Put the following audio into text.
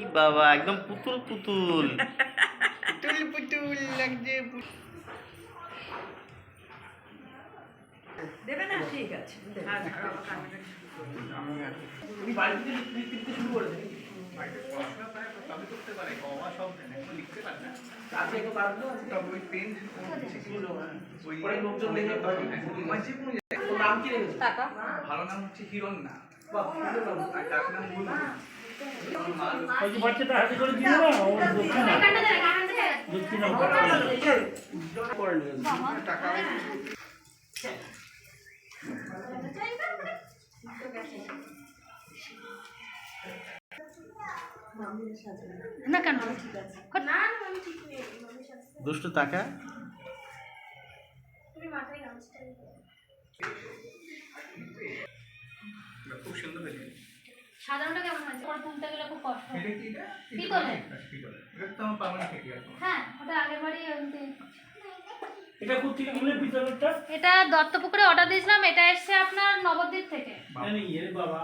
ই বাবা একদম পুতুল পুতুল পুতুল পুতুল লাগছে। দেবে না? ঠিক আছে। তুমি বাড়িতে লিখতে শুরু করে দেবে। বাড়িতে পড়াশোনা করে তবে করতে পারে, কমা সব জানে, লিখতে পারে না। আছে একটু কাটলো, তবে ওই পেন ওই অনেক লোকজন লেগে যে কোনো নাম কি রেখেছো? টাকা। ভালো নাম হচ্ছে হিরণ্যা। বাহ, সুন্দর নাম। আর ডাক নাম গুলো। ওই যে বাচ্চাটা হাতে করে দিল না, ও দক্ষিণা করে নিয়ে টাকা না কেন? দুষ্টু টাকা খুব সুন্দর হয়েছে। সাধারণটা কেমন হয়েছে? পরে তুলতে গেলে খুব কষ্ট হয়। এটা কি এটা? পিতলে। এটা তো আমার পার্মানেন্ট থেকে আছে। হ্যাঁ, ওটা আগের বাড়ি এমনি। এটা কোথা থেকে নিলে পিতলেরটা? এটা দত্তপুকুরে অর্ডার দিয়েছিলাম, এটা এসছে আপনার নবদ্বীপ থেকে। জানি এর বাবা